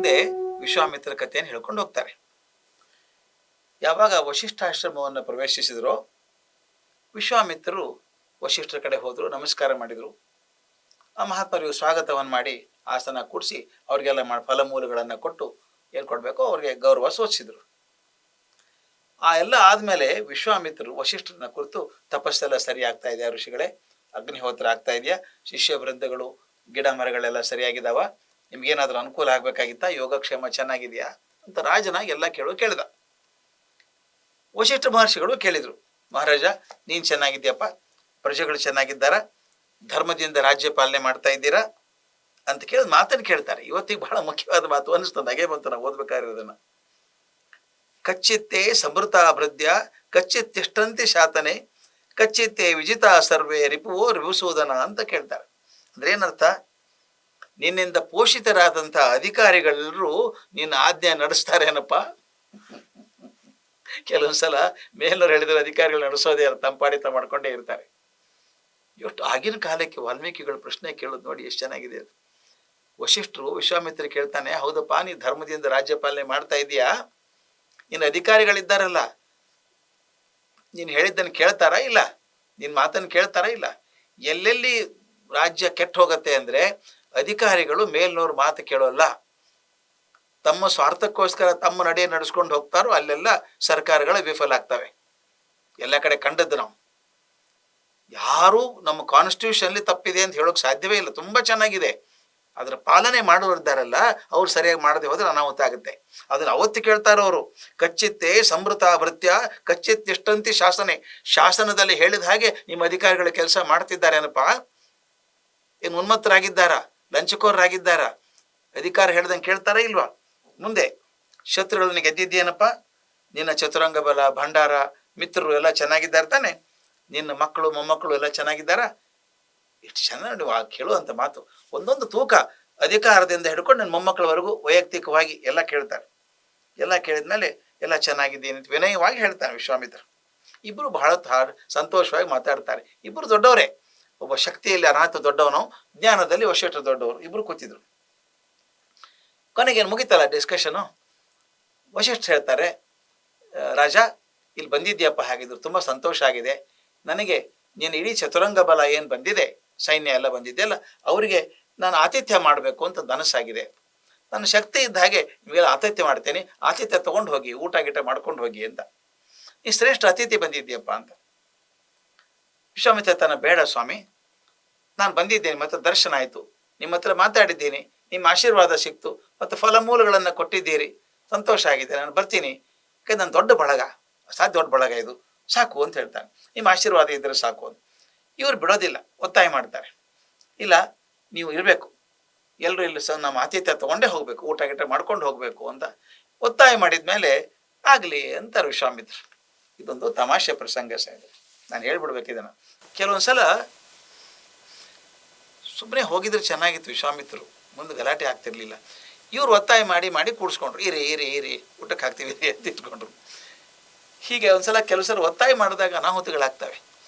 ಮುಂದೆ ವಿಶ್ವಾಮಿತ್ರ ಕಥೆಯನ್ನು ಹೇಳ್ಕೊಂಡು ಹೋಗ್ತಾರೆ. ಯಾವಾಗ ವಶಿಷ್ಠಾಶ್ರಮವನ್ನು ಪ್ರವೇಶಿಸಿದ್ರೋ ವಿಶ್ವಾಮಿತ್ರರು ವಶಿಷ್ಠರ ಕಡೆ ಹೋದರು, ನಮಸ್ಕಾರ ಮಾಡಿದರು. ಆ ಮಹಾತ್ಮರಿಗೂ ಸ್ವಾಗತವನ್ನು ಮಾಡಿ ಆಸನ ಕೂಡಿಸಿ ಅವ್ರಿಗೆಲ್ಲ ಫಲಮೂಲಗಳನ್ನು ಕೊಟ್ಟು ಏನು ಕೊಡಬೇಕೋ ಅವ್ರಿಗೆ ಗೌರವ ಸೂಚಿಸಿದರು. ಆ ಎಲ್ಲ ಆದಮೇಲೆ ವಿಶ್ವಾಮಿತ್ರರು ವಶಿಷ್ಠರನ್ನ ಕುರಿತು ತಪಸ್ಸೆಲ್ಲ ಸರಿ ಆಗ್ತಾ ಇದೆಯಾ ಋಷಿಗಳೇ, ಅಗ್ನಿಹೋತ್ರ ಆಗ್ತಾ ಇದೆಯಾ, ಶಿಷ್ಯ ವೃಂದಗಳು ಗಿಡ ಮರಗಳೆಲ್ಲ ಸರಿಯಾಗಿದ್ದಾವ, ನಿಮ್ಗೇನಾದರೂ ಅನುಕೂಲ ಆಗಬೇಕಾಗಿತ್ತಾ, ಯೋಗಕ್ಷೇಮ ಚೆನ್ನಾಗಿದೆಯಾ ಅಂತ ರಾಜನಾಗಿ ಎಲ್ಲ ಕೇಳಿದ. ವಶಿಷ್ಠ ಮಹರ್ಷಿಗಳು ಕೇಳಿದರು, ಮಹಾರಾಜ ನೀನು ಚೆನ್ನಾಗಿದ್ಯಪ್ಪ, ಪ್ರಜೆಗಳು ಚೆನ್ನಾಗಿದ್ದಾರಾ, ಧರ್ಮದಿಂದ ರಾಜ್ಯ ಪಾಲನೆ ಮಾಡ್ತಾ ಇದ್ದೀರಾ ಅಂತ ಕೇಳಿದ ಮಾತನ್ನು ಕೇಳ್ತಾರೆ. ಇವತ್ತಿಗೆ ಬಹಳ ಮುಖ್ಯವಾದ ಮಾತು ಅನಿಸ್ತದೆ, ಹಾಗೆ ಬಂತು ನಾವು ಓದ್ಬೇಕಾಗಿರೋದನ್ನ. ಕಚ್ಚಿತ್ತೇ ಸಮೃತಾಭೃದ್ಯ ಕಚ್ಚಿತ್ತಿಷ್ಟಂತಿ ಶಾತನೆ ಕಚ್ಚಿತ್ತೇ ವಿಜಿತ ಸರ್ವೇ ರಿಪುವೋ ರಿಪುಸೂದನ ಅಂತ ಕೇಳ್ತಾರೆ. ಅಂದ್ರೆ ಏನರ್ಥ? ನಿನ್ನಿಂದ ಪೋಷಿತರಾದಂಥ ಅಧಿಕಾರಿಗಳೆಲ್ಲರೂ ನಿನ್ನ ಆಜ್ಞೆ ನಡೆಸ್ತಾರೇನಪ್ಪ. ಕೆಲವೊಂದ್ಸಲ ಮೇಲವ್ರು ಹೇಳಿದ್ರೆ ಅಧಿಕಾರಿಗಳು ನಡೆಸೋದೇ ತಂಪಾಡಿತ ಮಾಡ್ಕೊಂಡೇ ಇರ್ತಾರೆ. ಎಷ್ಟು ಆಗಿನ ಕಾಲಕ್ಕೆ ವಾಲ್ಮೀಕಿಗಳು ಪ್ರಶ್ನೆ ಕೇಳೋದು ನೋಡಿ ಎಷ್ಟು ಚೆನ್ನಾಗಿದೆ ಅದು. ವಶಿಷ್ಠರು ವಿಶ್ವಾಮಿತ್ರ ಕೇಳ್ತಾನೆ, ಹೌದಪ್ಪ ನೀ ಧರ್ಮದಿಂದ ರಾಜ್ಯ ಪಾಲನೆ ಮಾಡ್ತಾ ಇದೀಯಾ, ನಿನ್ನ ಅಧಿಕಾರಿಗಳಿದ್ದಾರಲ್ಲ, ನೀನು ಹೇಳಿದ್ದನ್ನು ಕೇಳ್ತಾರಾ ಇಲ್ಲ, ನಿನ್ನ ಮಾತನ್ನು ಕೇಳ್ತಾರಾ ಇಲ್ಲ. ಎಲ್ಲೆಲ್ಲಿ ರಾಜ್ಯ ಕೆಟ್ಟ ಹೋಗತ್ತೆ ಅಂದ್ರೆ ಅಧಿಕಾರಿಗಳು ಮೇಲ್ನವ್ರ ಮಾತು ಕೇಳೋಲ್ಲ, ತಮ್ಮ ಸ್ವಾರ್ಥಕ್ಕೋಸ್ಕರ ತಮ್ಮ ನಡೆ ನಡೆಸ್ಕೊಂಡು ಹೋಗ್ತಾರೋ ಅಲ್ಲೆಲ್ಲ ಸರ್ಕಾರಗಳು ವಿಫಲ ಆಗ್ತವೆ. ಎಲ್ಲ ಕಡೆ ಕಂಡದ್ದು ನಾವು. ಯಾರು ನಮ್ಮ ಕಾನ್ಸ್ಟಿಟ್ಯೂಷನ್ಲಿ ತಪ್ಪಿದೆ ಅಂತ ಹೇಳೋಕೆ ಸಾಧ್ಯವೇ ಇಲ್ಲ, ತುಂಬಾ ಚೆನ್ನಾಗಿದೆ. ಅದರ ಪಾಲನೆ ಮಾಡೋರಿದ್ದಾರಲ್ಲ ಅವ್ರು ಸರಿಯಾಗಿ ಮಾಡದೆ ಹೋದ್ರೆ ಅನಾಹುತ ಆಗುತ್ತೆ. ಅದನ್ನ ಅವತ್ತು ಕೇಳ್ತಾರ ಅವರು. ಕಚ್ಚಿತ್ತೇ ಸಮೃತ ಭೃತ್ಯ ಕಚ್ಚಿತ್ತಿಷ್ಟಂತಿ ಶಾಸನೆ, ಶಾಸನದಲ್ಲಿ ಹೇಳಿದ ಹಾಗೆ ನಿಮ್ಮ ಅಧಿಕಾರಿಗಳ ಕೆಲಸ ಮಾಡ್ತಿದ್ದಾರೇನಪ್ಪ, ಏನು ಉನ್ಮತ್ತರಾಗಿದ್ದಾರ, ಲಂಚಕೋರರಾಗಿದ್ದಾರ, ಅಧಿಕಾರ ಹೇಳ್ದಂಗೆ ಕೇಳ್ತಾರ ಇಲ್ವಾ? ಮುಂದೆ ಶತ್ರುಗಳನ್ನ ಗೆದ್ದಿದ್ದೇನಪ್ಪ, ನಿನ್ನ ಚತುರಂಗ ಬಲ ಭಂಡಾರ ಮಿತ್ರರು ಎಲ್ಲ ಚೆನ್ನಾಗಿದ್ದಾರೆ ತಾನೆ, ನಿನ್ನ ಮಕ್ಕಳು ಮೊಮ್ಮಕ್ಕಳು ಎಲ್ಲ ಚೆನ್ನಾಗಿದ್ದಾರ? ಎಷ್ಟು ಚೆನ್ನಾಗಿ ಕೇಳುವಂಥ ಮಾತು, ಒಂದೊಂದು ತೂಕ, ಅಧಿಕಾರದಿಂದ ಹಿಡ್ಕೊಂಡು ನನ್ನ ಮೊಮ್ಮಕ್ಕಳವರೆಗೂ ವೈಯಕ್ತಿಕವಾಗಿ ಎಲ್ಲ ಕೇಳ್ತಾರೆ. ಎಲ್ಲ ಕೇಳಿದ್ಮೇಲೆ ಎಲ್ಲ ಚೆನ್ನಾಗಿದ್ದೀನಿ ಅಂತ ವಿನಯವಾಗಿ ಹೇಳ್ತಾನೆ ವಿಶ್ವಾಮಿತ್ರ. ಇಬ್ಬರು ಬಹಳ ಸಂತೋಷವಾಗಿ ಮಾತಾಡ್ತಾರೆ. ಇಬ್ಬರು ದೊಡ್ಡವರೇ, ಒಬ್ಬ ಶಕ್ತಿಯಲ್ಲಿ ಅನಾಥ ದೊಡ್ಡವನು, ಜ್ಞಾನದಲ್ಲಿ ವಶಿಷ್ಠ ದೊಡ್ಡವರು, ಇಬ್ರು ಕೂತಿದ್ರು. ಕೊನೆಗೇನು ಮುಗಿತಲ್ಲ ಡಿಸ್ಕಷನು. ವಶಿಷ್ಠ ಹೇಳ್ತಾರೆ, ರಾಜ ಇಲ್ಲಿ ಬಂದಿದ್ಯಪ್ಪ, ಹಾಗಿದ್ರು ತುಂಬ ಸಂತೋಷ ಆಗಿದೆ ನನಗೆ. ನೀನು ಇಡೀ ಚತುರಂಗ ಬಲ ಏನು ಬಂದಿದೆ, ಸೈನ್ಯ ಎಲ್ಲ ಬಂದಿದೆಯಲ್ಲ, ಅವರಿಗೆ ನಾನು ಆತಿಥ್ಯ ಮಾಡಬೇಕು ಅಂತ ಮನಸ್ಸಾಗಿದೆ. ನನ್ನ ಶಕ್ತಿ ಇದ್ದ ಹಾಗೆ ನಿಮಗೆಲ್ಲ ಆತಿಥ್ಯ ಮಾಡ್ತೇನೆ, ಆತಿಥ್ಯ ತೊಗೊಂಡು ಹೋಗಿ, ಊಟ ಗೀಟ ಮಾಡ್ಕೊಂಡು ಹೋಗಿ ಅಂತ. ನೀ ಶ್ರೇಷ್ಠ ಅತಿಥಿ ಬಂದಿದ್ದೀಯಪ್ಪ ಅಂತ. ವಿಶ್ವಾಮಿತ್ರ ತನ್ನ, ಬೇಡ ಸ್ವಾಮಿ, ನಾನು ಬಂದಿದ್ದೇನೆ, ಮತ್ತೆ ದರ್ಶನ ಆಯಿತು, ನಿಮ್ಮ ಹತ್ರ ಮಾತಾಡಿದ್ದೀನಿ, ನಿಮ್ಮ ಆಶೀರ್ವಾದ ಸಿಕ್ತು, ಮತ್ತು ಫಲಮೂಲಗಳನ್ನು ಕೊಟ್ಟಿದ್ದೀರಿ, ಸಂತೋಷ ಆಗಿದೆ, ನಾನು ಬರ್ತೀನಿ. ಯಾಕಂದ್ರೆ ನನ್ನ ದೊಡ್ಡ ಬಳಗ, ಸಾಧ್ಯ ದೊಡ್ಡ ಬಳಗ ಇದು, ಸಾಕು ಅಂತ ಹೇಳ್ತಾನೆ. ನಿಮ್ಮ ಆಶೀರ್ವಾದ ಇದ್ದರೆ ಸಾಕು ಅಂತ. ಇವರು ಬಿಡೋದಿಲ್ಲ, ಒತ್ತಾಯ ಮಾಡ್ತಾರೆ. ಇಲ್ಲ, ನೀವು ಇರಬೇಕು, ಎಲ್ಲರೂ ಇಲ್ಲಿ ನಮ್ಮ ಆತಿಥ್ಯ ತೊಗೊಂಡೇ ಹೋಗಬೇಕು, ಊಟ ಗೀಟ ಮಾಡ್ಕೊಂಡು ಹೋಗಬೇಕು ಅಂತ ಒತ್ತಾಯ ಮಾಡಿದ ಮೇಲೆ ಆಗಲಿ ಅಂತಾರೆ ವಿಶ್ವಾಮಿತ್ರ. ಇದೊಂದು ತಮಾಷೆ ಪ್ರಸಂಗ ಸಹ, ನಾನು ಹೇಳ್ಬಿಡ್ಬೇಕು ಇದನ್ನು. ಕೆಲವೊಂದ್ಸಲ ಸುಮ್ಮನೆ ಹೋಗಿದ್ರೆ ಚೆನ್ನಾಗಿತ್ತು, ವಿಶ್ವಾಮಿತ್ರರು ಮುಂದೆ ಗಲಾಟೆ ಆಗ್ತಿರ್ಲಿಲ್ಲ. ಇವ್ರು ಒತ್ತಾಯ ಮಾಡಿ ಮಾಡಿ ಕೂಡಿಸ್ಕೊಂಡ್ರು, ಇರಿ ಊಟಕ್ಕೆ ಹಾಕ್ತೀವಿ ಅಂತ ಇಟ್ಕೊಂಡ್ರು. ಹೀಗೆ ಒಂದ್ಸಲ ಕೆಲಸರು ಒತ್ತಾಯ ಮಾಡಿದಾಗ ಅನಾಹುತಗಳಾಗ್ತವೆ.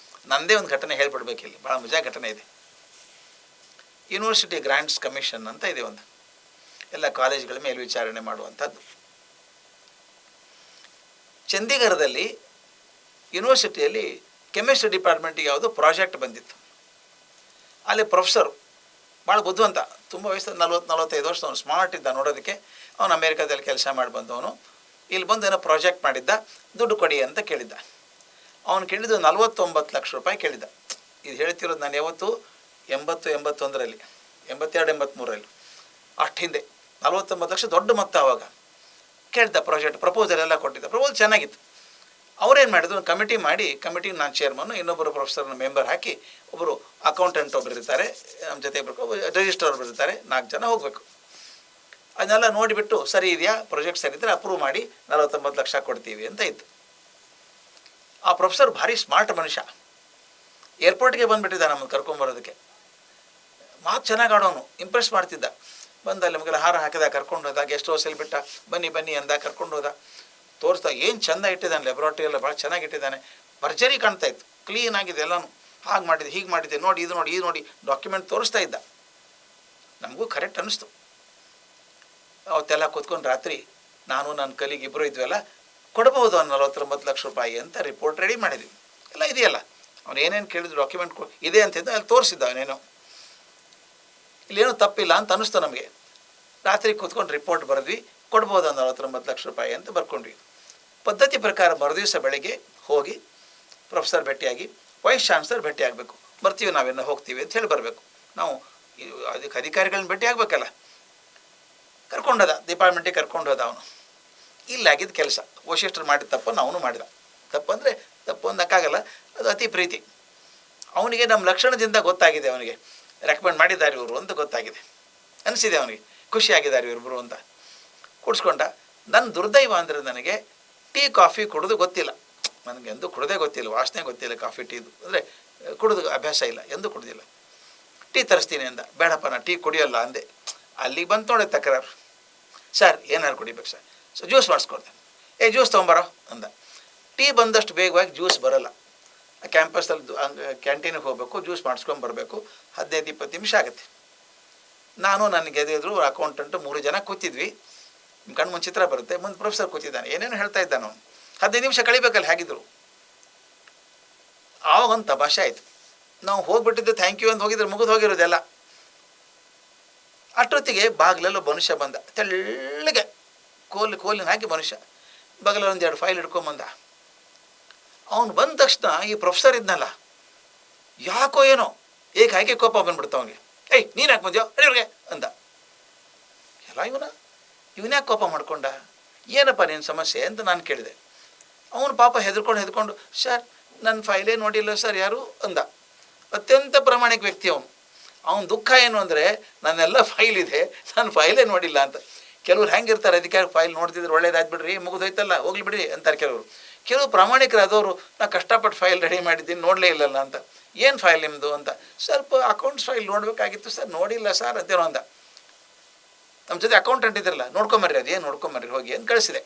ನಂದೇ ಒಂದು ಘಟನೆ ಹೇಳ್ಬಿಡ್ಬೇಕಿಲ್ಲಿ, ಭಾಳ ಮಜಾ ಘಟನೆ ಇದೆ. ಯೂನಿವರ್ಸಿಟಿ ಗ್ರಾಂಟ್ಸ್ ಕಮಿಷನ್ ಅಂತ ಇದೆ ಒಂದು, ಎಲ್ಲ ಕಾಲೇಜ್ಗಳ ಮೇಲ್ವಿಚಾರಣೆ ಮಾಡುವಂಥದ್ದು. ಚಂಡೀಗಢದಲ್ಲಿ ಯೂನಿವರ್ಸಿಟಿಯಲ್ಲಿ ಕೆಮಿಸ್ಟ್ರಿ ಡಿಪಾರ್ಟ್ಮೆಂಟಿಗೆ ಯಾವುದೋ ಪ್ರಾಜೆಕ್ಟ್ ಬಂದಿತ್ತು. ಅಲ್ಲಿ ಪ್ರೊಫೆಸರು ಭಾಳ ಬುದ್ಧಿವಂತ, ತುಂಬ ವಯಸ್ಸು 40-45 ವರ್ಷ, ಅವನು ಸ್ಮಾರ್ಟ್ ಇದ್ದ ನೋಡೋದಕ್ಕೆ. ಅವನು ಅಮೇರಿಕಾದಲ್ಲಿ ಕೆಲಸ ಮಾಡಿ ಬಂದವನು. ಇಲ್ಲಿ ಬಂದು ಏನೋ ಪ್ರಾಜೆಕ್ಟ್ ಮಾಡಿದ್ದ, ದುಡ್ಡು ಕೊಡಿ ಅಂತ ಕೇಳಿದ್ದ. ಅವನು ಕೇಳಿದ್ದು 49 ಲಕ್ಷ ರೂಪಾಯಿ ಕೇಳಿದ್ದ. ಇದು ಹೇಳ್ತಿರೋದು ನಾನು ಯಾವತ್ತು 80-81ರಲ್ಲಿ, 82-83ರಲ್ಲಿ, ಅಷ್ಟು ಹಿಂದೆ. 49 ಲಕ್ಷ ದೊಡ್ಡ ಮೊತ್ತ. ಅವಾಗ ಕೇಳಿದ್ದ, ಪ್ರಾಜೆಕ್ಟ್ ಪ್ರಪೋಸಲ್ ಎಲ್ಲ ಕೊಟ್ಟಿದ್ದ. ಪ್ರಪೋಸಲ್ ಚೆನ್ನಾಗಿತ್ತು. ಅವ್ರೇನು ಮಾಡಿದ್ರು, ಕಮಿಟಿ ಮಾಡಿ, ಕಮಿಟಿಗೆ ನಾನು ಚೇರ್ಮನ್ನು, ಇನ್ನೊಬ್ಬರು ಪ್ರೊಫೆಸರ್ನ ಮೆಂಬರ್ ಹಾಕಿ, ಒಬ್ಬರು ಅಕೌಂಟೆಂಟ್ ಒಬ್ಬರು ಇರ್ತಾರೆ, ನಮ್ಮ ಜೊತೆ ರಿಜಿಸ್ಟರ್ ಒಬ್ಬರು ಇರ್ತಾರೆ, 4 ಜನ ಹೋಗಬೇಕು. ಅದನ್ನೆಲ್ಲ ನೋಡಿಬಿಟ್ಟು ಸರಿ ಇದೆಯಾ, ಪ್ರಾಜೆಕ್ಟ್ ಸರಿ ಇದ್ದರೆ ಅಪ್ರೂವ್ ಮಾಡಿ 49 ಲಕ್ಷ ಕೊಡ್ತೀವಿ ಅಂತ ಇತ್ತು. ಆ ಪ್ರೊಫೆಸರ್ ಭಾರಿ ಸ್ಮಾರ್ಟ್ ಮನುಷ್ಯ, ಏರ್ಪೋರ್ಟ್ಗೆ ಬಂದುಬಿಟ್ಟಿದ್ದ ನಮ್ಮನ್ನು ಕರ್ಕೊಂಬರೋದಕ್ಕೆ. ಮಾತು ಚೆನ್ನಾಗಿ ಆಡೋನು, ಇಂಪ್ರೆಸ್ ಮಾಡ್ತಿದ್ದ. ಬಂದು ಅಲ್ಲಿ ನಮಗೆಲ್ಲ ಹಾರ ಹಾಕಿದ, ಕರ್ಕೊಂಡು ಹೋದ, ಗೆಸ್ಟ್ ಹೌಸಲ್ಲಿ ಬಿಟ್ಟ, ಬನ್ನಿ ಅಂದ, ಕರ್ಕೊಂಡು ಹೋದ, ತೋರಿಸ್ತಾ ಏನು ಚೆಂದ ಇಟ್ಟಿದ್ದಾನೆ, ಲೆಬ್ರಾಟ್ರಿ ಎಲ್ಲ ಭಾಳ ಚೆನ್ನಾಗಿ ಇಟ್ಟಿದ್ದಾನೆ, ಭರ್ಜರಿ ಕಾಣ್ತಾ ಇತ್ತು, ಕ್ಲೀನ್ ಆಗಿದೆ ಎಲ್ಲನೂ. ಹಾಗೆ ಮಾಡಿದೆ, ಹೀಗೆ ಮಾಡಿದೆ, ನೋಡಿ ಇದು ನೋಡಿ ಡಾಕ್ಯುಮೆಂಟ್ ತೋರಿಸ್ತಾ ಇದ್ದ. ನಮಗೂ ಕರೆಕ್ಟ್ ಅನ್ನಿಸ್ತು. ಅವತ್ತೆಲ್ಲ ಕೂತ್ಕೊಂಡು ರಾತ್ರಿ ನಾನು ನನ್ನ ಕಲಿಗೆ ಇಬ್ಬರು ಇದ್ವಲ್ಲ, ಕೊಡ್ಬೋದು 49 ಲಕ್ಷ ರೂಪಾಯಿ ಅಂತ ರಿಪೋರ್ಟ್ ರೆಡಿ ಮಾಡಿದ್ವಿ. ಎಲ್ಲ ಇದೆಯಲ್ಲ, ಅವ್ನು ಏನೇನು ಕೇಳಿದ್ರು ಡಾಕ್ಯುಮೆಂಟ್ ಇದೆ ಅಂತಿದ್ದ, ಅಲ್ಲಿ ತೋರಿಸಿದ್ದ ಅವನೇನೋ. ಇಲ್ಲೇನೂ ತಪ್ಪಿಲ್ಲ ಅಂತ ಅನ್ನಿಸ್ತು ನಮಗೆ. ರಾತ್ರಿ ಕೂತ್ಕೊಂಡು ರಿಪೋರ್ಟ್ ಬರೆದ್ವಿ, ಕೊಡ್ಬೋದು 49 ಲಕ್ಷ ರೂಪಾಯಿ ಅಂತ ಬರ್ಕೊಂಡ್ವಿ. ಪದ್ಧತಿ ಪ್ರಕಾರ ಮರುದಿವಸ ಬೆಳಗ್ಗೆ ಹೋಗಿ ಪ್ರೊಫೆಸರ್ ಭೇಟಿಯಾಗಿ ವೈಸ್ ಚಾನ್ಸಲರ್ ಭೇಟಿ ಆಗಬೇಕು. ಬರ್ತೀವಿ, ನಾವೇನೋ ಹೋಗ್ತೀವಿ ಅಂತ ಹೇಳಿ ಬರಬೇಕು. ನಾವು ಅದಕ್ಕೆ ಅಧಿಕಾರಿಗಳನ್ನ ಭೇಟಿ ಆಗಬೇಕಲ್ಲ. ಕರ್ಕೊಂಡೋದ, ಡಿಪಾರ್ಟ್ಮೆಂಟಿಗೆ ಕರ್ಕೊಂಡು ಹೋದ ಅವನು. ಇಲ್ಲಾಗಿದ್ದ ಕೆಲಸ ವಶಿಷ್ಠರು ಮಾಡಿದ ತಪ್ಪನ್ನು ಅವನು ಮಾಡಿದ. ತಪ್ಪಂದರೆ ತಪ್ಪು ಅನ್ನೋಕ್ಕಾಗಲ್ಲ, ಅದು ಅತಿ ಪ್ರೀತಿ. ಅವನಿಗೆ ನಮ್ಮ ಲಕ್ಷಣದಿಂದ ಗೊತ್ತಾಗಿದೆ, ಅವನಿಗೆ ರೆಕಮೆಂಡ್ ಮಾಡಿದ್ದಾರೆ ಇವರು ಅಂತ ಗೊತ್ತಾಗಿದೆ, ಅನಿಸಿದೆ ಅವನಿಗೆ. ಖುಷಿಯಾಗಿದ್ದಾರೆ ಇವರಿಬ್ಬರು ಅಂತ ಕೂಡಿಸ್ಕೊಂಡ. ನನ್ನ ದುರ್ದೈವ ಅಂದರೆ ನನಗೆ ಟೀ ಕಾಫಿ ಕುಡಿದು ಗೊತ್ತಿಲ್ಲ. ನನಗೆ ಎಂದೂ ಕುಡೋದೇ ಗೊತ್ತಿಲ್ಲ, ವಾಸನೆ ಗೊತ್ತಿಲ್ಲ ಕಾಫಿ ಟೀದು. ಅಂದರೆ ಕುಡಿದು ಅಭ್ಯಾಸ ಇಲ್ಲ, ಎಂದೂ ಕುಡ್ದಿಲ್ಲ. ಟೀ ತರಿಸ್ತೀನಿ ಅಂದ. ಬೇಡಪ್ಪ ನಾನು ಟೀ ಕುಡಿಯೋಲ್ಲ ಅಂದೆ. ಅಲ್ಲಿಗೆ ಬಂತು ನೋಡಿ ತಕರಾರು. ಸರ್ ಏನಾರು ಕುಡಿಬೇಕು ಸರ್, ಸೊ ಜ್ಯೂಸ್ ಮಾಡಿಸ್ಕೊಡ್ತೇನೆ. ಜ್ಯೂಸ್ ತೊಗೊಂಬರೋ ಅಂದ. ಟೀ ಬಂದಷ್ಟು ಬೇಗವಾಗಿ ಜ್ಯೂಸ್ ಬರೋಲ್ಲ. ಕ್ಯಾಂಪಸ್ಸಲ್ಲಿ ಕ್ಯಾಂಟೀನಿಗೆ ಹೋಗಬೇಕು, ಜ್ಯೂಸ್ ಮಾಡಿಸ್ಕೊಂಡು ಬರಬೇಕು, 15-20 ನಿಮಿಷ ಆಗುತ್ತೆ. ನಾನು ನನಗೆ ಎದುರು ಅಕೌಂಟೆಂಟು 3 ಜನ ಕೂತಿದ್ವಿ. ನಿಮ್ಮ ಕಣ್ಣು ಮುಂದೆ ಚಿತ್ರ ಬರುತ್ತೆ, ಮುಂದೆ ಪ್ರೊಫೆಸರ್ ಕೂತಿದ್ದಾನೆ, ಏನೇನು ಹೇಳ್ತಾ ಇದ್ದಾನೆ ಅವನು. 15 ನಿಮಿಷ ಕಳಿಬೇಕಲ್ಲ ಹೇಗಿದ್ರು. ಆವಾಗ ಒಂದು ತಮಾಷೆ ಆಯಿತು. ನಾವು ಹೋಗ್ಬಿಟ್ಟಿದ್ದು ಥ್ಯಾಂಕ್ ಯು ಅಂತ ಹೋಗಿದ್ರೆ ಮುಗಿದು ಹೋಗಿರೋದೆಲ್ಲ. ಅಷ್ಟೊತ್ತಿಗೆ ಬಾಗಿಲಲ್ಲೂ ಮನುಷ್ಯ ಬಂದ, ತೆಳ್ಳಗೆ ಕೋಲಿನ ಹಾಕಿ ಮನುಷ್ಯ. ಬಾಗಿಲಲ್ಲಿ 1-2 ಫೈಲ್ ಹಿಡ್ಕೊಂಬಂದ. ಅವನು ಬಂದ ತಕ್ಷಣ ಈ ಪ್ರೊಫೆಸರ್ ಇದ್ನಲ್ಲ, ಯಾಕೋ ಏನೋ ಹಾಗೆ ಕೋಪ ಬಂದ್ಬಿಡ್ತು ಅವನಿಗೆ. ನೀನು ಯಾಕೆ ಬಂದ್ಯೋ ಅಡಿಯವ್ರಿಗೆ ಅಂದ. ಎಲ್ಲ ಇವನ್ಯಾಕೆ ಕೋಪ ಮಾಡ್ಕೊಂಡ, ಏನಪ್ಪ ನಿನ್ನ ಸಮಸ್ಯೆ ಅಂತ ನಾನು ಕೇಳಿದೆ. ಅವನು ಪಾಪ ಹೆದರ್ಕೊಂಡು ಸರ್ ನನ್ನ ಫೈಲೇ ನೋಡಿಲ್ಲ ಸರ್ ಯಾರು ಅಂದ. ಅತ್ಯಂತ ಪ್ರಾಮಾಣಿಕ ವ್ಯಕ್ತಿ ಅವನು. ಅವನ ದುಃಖ ಏನು ಅಂದರೆ ನನ್ನೆಲ್ಲ ಫೈಲ್ ಇದೆ, ನಾನು ಫೈಲೇ ನೋಡಿಲ್ಲ ಅಂತ. ಕೆಲವ್ರು ಹೆಂಗಿರ್ತಾರೆ, ಅದಕ್ಕೆ ಫೈಲ್ ನೋಡ್ತಿದ್ರೆ ಒಳ್ಳೇದಾಗ್ಬಿಡ್ರಿ, ಮುಗಿದೋಯ್ತಲ್ಲ ಹೋಗ್ಲಿ ಬಿಡ್ರಿ ಅಂತಾರೆ ಕೆಲವರು. ಕೆಲವು ಪ್ರಾಮಾಣಿಕರಾದವರು ನಾ ಕಷ್ಟಪಟ್ಟು ಫೈಲ್ ರೆಡಿ ಮಾಡಿದ್ದೀನಿ ನೋಡಲೇ ಇಲ್ಲಲ್ಲ ಅಂತ. ಏನು ಫೈಲ್ ನಿಮ್ಮದು ಅಂತ. ಸ್ವಲ್ಪ ಅಕೌಂಟ್ಸ್ ಫೈಲ್ ನೋಡಬೇಕಾಗಿತ್ತು ಸರ್, ನೋಡಿಲ್ಲ ಸರ್ ಅಂತೇನೋ ಅಂದ. ನಮ್ಮ ಜೊತೆ ಅಕೌಂಟೆಂಟ್ ಇದ್ರಲ್ಲ, ನೋಡ್ಕೊಂಬರ್ರಿ ಅದೇನು ನೋಡ್ಕೊಂಬರ್ರಿ ಹೋಗಿ ಅಂತ ಕಳಿಸಿದೆ.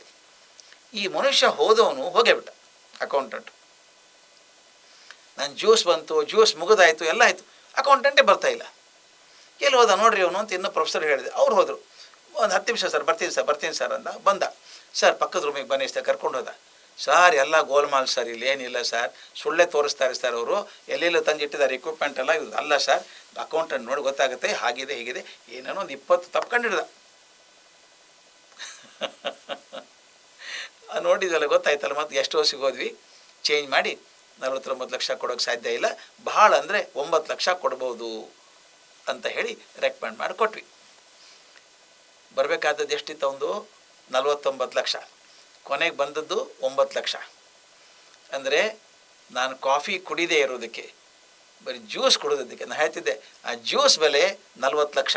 ಈ ಮನುಷ್ಯ ಹೋದವನು ಹೋಗೇ ಬಿಟ್ಟ ಅಕೌಂಟೆಂಟ್. ನನ್ನ ಜ್ಯೂಸ್ ಬಂತು, ಜ್ಯೂಸ್ ಮುಗಿದಾಯಿತು, ಎಲ್ಲ ಆಯಿತು, ಅಕೌಂಟೆಂಟೇ ಬರ್ತಾಯಿಲ್ಲ. ಎಲ್ಲಿ ಹೋದ ನೋಡ್ರಿ ಅವನು ಅಂತ ಇನ್ನೂ ಪ್ರೊಫೆಸರ್ ಹೇಳಿದೆ. ಅವ್ರು ಹೋದರು. ಒಂದು 10 ನಿಮಿಷ ಸರ್ ಬರ್ತೀನಿ ಸರ್ ಅಂದ. ಬಂದ. ಸರ್ ಪಕ್ಕದ ರೂಮಿಗೆ ಬನ್ನಿ ಸರ್ ಕರ್ಕೊಂಡು ಹೋದ. ಸರ್ ಎಲ್ಲ ಗೋಲ್ಮಾಲ್ ಸರ್, ಇಲ್ಲಿ ಏನಿಲ್ಲ ಸರ್, ಸುಳ್ಳೆ ತೋರಿಸ್ತಾರೆ ಸರ್ ಅವರು, ಎಲ್ಲೆಲ್ಲ ತಂದಿಟ್ಟಿದ್ದಾರೆ ಎಕ್ವಿಪ್ಮೆಂಟ್ ಎಲ್ಲ ಇದು ಅಲ್ಲ ಸರ್, ಅಕೌಂಟೆಂಟ್ ನೋಡಿ ಗೊತ್ತಾಗುತ್ತೆ, ಹಾಗಿದೆ ಹೀಗಿದೆ, ಏನೇನೋ ಒಂದು 20 ತಪ್ಕೊಂಡಿಡ್ದ. ನೋಡಿದ್ವಲ್ಲ ಗೊತ್ತಾಯ್ತಲ್ಲ. ಮತ್ತು ಎಷ್ಟೋ ಸಿಗೋದ್ವಿ, ಚೇಂಜ್ ಮಾಡಿ 49 ಲಕ್ಷ ಕೊಡೋಕ್ಕೆ ಸಾಧ್ಯ ಇಲ್ಲ, ಭಾಳ ಅಂದರೆ 9 ಲಕ್ಷ ಕೊಡ್ಬೋದು ಅಂತ ಹೇಳಿ ರೆಕಮೆಂಡ್ ಮಾಡಿ ಕೊಟ್ವಿ. ಬರಬೇಕಾದದ್ದು ಎಷ್ಟಿತ್ತು ಒಂದು 49 ಲಕ್ಷ, ಕೊನೆಗೆ ಬಂದದ್ದು 9 ಲಕ್ಷ. ಅಂದರೆ ನಾನು ಕಾಫಿ ಕುಡಿದೇ ಇರೋದಕ್ಕೆ, ಬರೀ ಜ್ಯೂಸ್ ಕುಡಿದೋದಕ್ಕೆ ನಾನು ಹೇಳ್ತಿದ್ದೆ, ಆ ಜ್ಯೂಸ್ ಬೆಲೆ 40 ಲಕ್ಷ.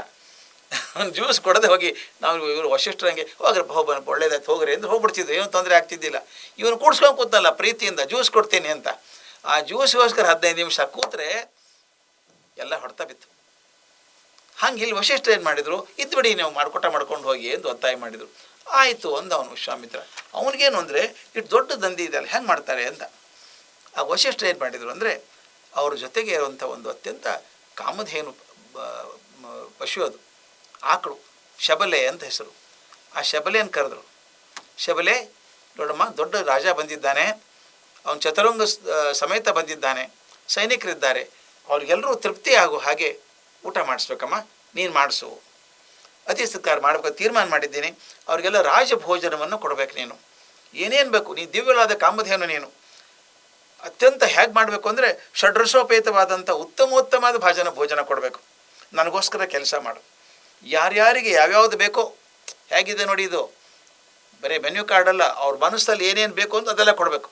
ಜ್ಯೂಸ್ ಕೊಡದೆ ಹೋಗಿ ನಾವು ಇವರು ವಶಿಷ್ಠರಂಗೆ ಹೋಗ್ರಪ್ಪ ಹೋಗ್ಬನಪ್ಪ ಒಳ್ಳೇದಾಯ್ತು ಹೋಗ್ರಿ ಎಂದು ಹೋಗ್ಬಿಡ್ತಿದ್ವಿ, ಏನೂ ತೊಂದರೆ ಆಗ್ತಿದ್ದಿಲ್ಲ. ಇವನು ಕೂಡ್ಸ್ಕೊಂಡು ಕೂತಲ್ಲ ಪ್ರೀತಿಯಿಂದ ಜ್ಯೂಸ್ ಕೊಡ್ತೀನಿ ಅಂತ. ಆ ಜ್ಯೂಸ್ಗೋಸ್ಕರ 15 ನಿಮಿಷ ಕೂತ್ರೆ ಎಲ್ಲ ಹೊಡ್ತಾ ಬಿತ್ತು. ಹಂಗೆ ಇಲ್ಲಿ ವಶಿಷ್ಠರು ಏನು ಮಾಡಿದರು, ಇದ್ಬಿಡಿ ನೀವು ಮಾಡ್ಕೊಂಡು ಹೋಗಿ ಎಂದು ಒತ್ತಾಯ ಮಾಡಿದರು. ಆಯಿತು ಅಂದ ಅವನು ವಿಶ್ವಾಮಿತ್ರ. ಅವನಿಗೇನು ಅಂದರೆ ಇಷ್ಟು ದೊಡ್ಡ ದಂಧೆ ಇದೆಯಲ್ಲ ಹೆಂಗೆ ಮಾಡ್ತಾರೆ ಅಂತ. ಆ ವಶಿಷ್ಠರು ಏನು ಮಾಡಿದರು ಅಂದರೆ, ಅವ್ರ ಜೊತೆಗೆ ಇರುವಂಥ ಒಂದು ಅತ್ಯಂತ ಕಾಮಧೇನು ಪಶು, ಅದು ಆಕಳು, ಶಬಲೆ ಅಂತ ಹೆಸರು. ಆ ಶಬಲೆಯನ್ನು ಕರೆದ್ರು. ಶಬಲೆ ನೋಡಮ್ಮ, ದೊಡ್ಡ ರಾಜ ಬಂದಿದ್ದಾನೆ, ಅವನು ಚತುರಂಗ ಸಮೇತ ಬಂದಿದ್ದಾನೆ, ಸೈನಿಕರಿದ್ದಾರೆ, ಅವ್ರಿಗೆಲ್ಲರೂ ತೃಪ್ತಿ ಆಗೋ ಹಾಗೆ ಊಟ ಮಾಡಿಸ್ಬೇಕಮ್ಮ, ನೀನು ಮಾಡಿಸು. ಅತಿ ಸತ್ಕಾರ ಮಾಡಬೇಕು ತೀರ್ಮಾನ ಮಾಡಿದ್ದೀನಿ. ಅವರಿಗೆಲ್ಲ ರಾಜಭೋಜನವನ್ನು ಕೊಡಬೇಕು. ನೀನು ಏನೇನು ಬೇಕು, ನೀನು ದಿವ್ಯವಾದ ಕಾಮಧೇನು, ನೀನು ಅತ್ಯಂತ ಹೇಗೆ ಮಾಡಬೇಕು ಅಂದರೆ ಷಡ್ರಸೋಪೇತವಾದಂಥ ಉತ್ತಮೋತ್ತಮವಾದ ಭೋಜನ ಕೊಡಬೇಕು. ನನಗೋಸ್ಕರ ಕೆಲಸ ಮಾಡು. ಯಾರ್ಯಾರಿಗೆ ಯಾವ್ಯಾವುದು ಬೇಕೋ, ಹೇಗಿದೆ ನೋಡಿ ಇದು, ಬರೀ ಮೆನ್ಯೂ ಕಾರ್ಡಲ್ಲ, ಅವ್ರ ಮನಸ್ಸಲ್ಲಿ ಏನೇನು ಬೇಕು ಅಂತ ಅದೆಲ್ಲ ಕೊಡಬೇಕು.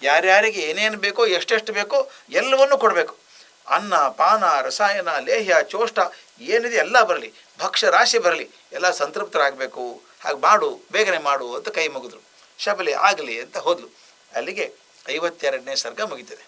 ಯಾರ್ಯಾರಿಗೆ ಏನೇನು ಬೇಕೋ, ಎಷ್ಟೆಷ್ಟು ಬೇಕೋ ಎಲ್ಲವನ್ನೂ ಕೊಡಬೇಕು. ಅನ್ನ ಪಾನ ರಸಾಯನ ಲೇಹ್ಯ ಚೋಷ್ಟ ಏನಿದೆ ಎಲ್ಲ ಬರಲಿ, ಭಕ್ಷ್ಯ ರಾಶಿ ಬರಲಿ, ಎಲ್ಲ ಸಂತೃಪ್ತರಾಗಬೇಕು. ಹಾಗೆ ಮಾಡು, ಬೇಗನೆ ಮಾಡು ಅಂತ ಕೈ ಮುಗಿದ್ರು. ಶಬಲೆ ಆಗಲಿ ಅಂತ ಹೋದ್ಲು. ಅಲ್ಲಿಗೆ 52ನೇ ಸರ್ಗ ಮುಗಿತದೆ.